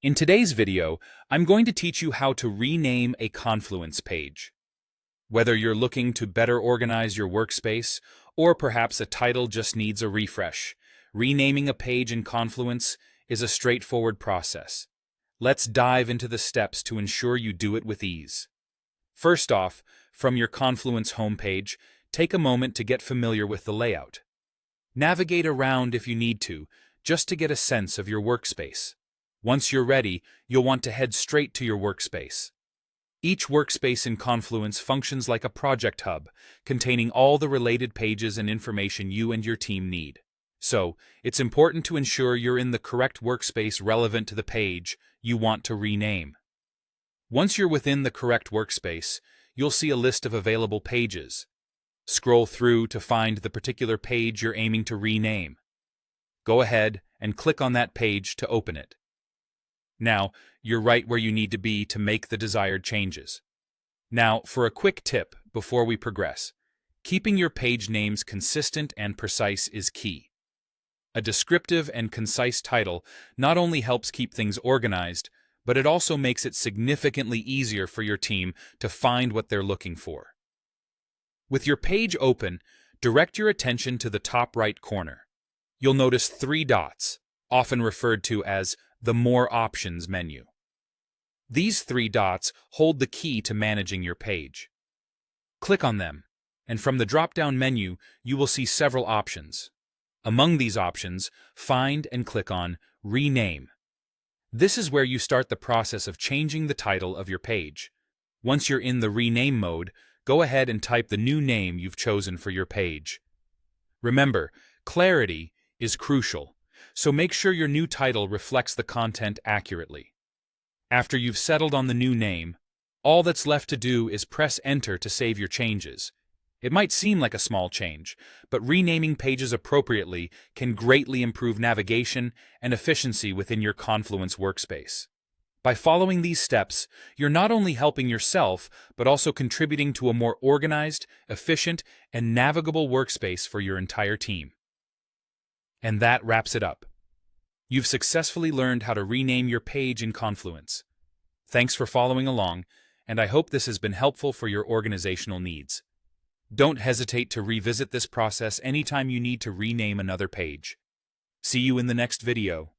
In today's video, I'm going to teach you how to rename a Confluence page. Whether you're looking to better organize your workspace, or perhaps a title just needs a refresh, renaming a page in Confluence is a straightforward process. Let's dive into the steps to ensure you do it with ease. First off, from your Confluence homepage, take a moment to get familiar with the layout. Navigate around if you need to, just to get a sense of your workspace. Once you're ready, you'll want to head straight to your workspace. Each workspace in Confluence functions like a project hub, containing all the related pages and information you and your team need. So, it's important to ensure you're in the correct workspace relevant to the page you want to rename. Once you're within the correct workspace, you'll see a list of available pages. Scroll through to find the particular page you're aiming to rename. Go ahead and click on that page to open it. Now, you're right where you need to be to make the desired changes. Now, for a quick tip before we progress, keeping your page names consistent and precise is key. A descriptive and concise title not only helps keep things organized, but it also makes it significantly easier for your team to find what they're looking for. With your page open, direct your attention to the top right corner. You'll notice 3 dots, often referred to as the More Options menu. These 3 dots hold the key to managing your page. Click on them, and from the drop-down menu, you will see several options. Among these options, find and click on Rename. This is where you start the process of changing the title of your page. Once you're in the rename mode, go ahead and type the new name you've chosen for your page. Remember, clarity is crucial, so make sure your new title reflects the content accurately. After you've settled on the new name, all that's left to do is press Enter to save your changes. It might seem like a small change, but renaming pages appropriately can greatly improve navigation and efficiency within your Confluence workspace. By following these steps, you're not only helping yourself, but also contributing to a more organized, efficient, and navigable workspace for your entire team. And that wraps it up. You've successfully learned how to rename your page in Confluence. Thanks for following along, and I hope this has been helpful for your organizational needs. Don't hesitate to revisit this process anytime you need to rename another page. See you in the next video.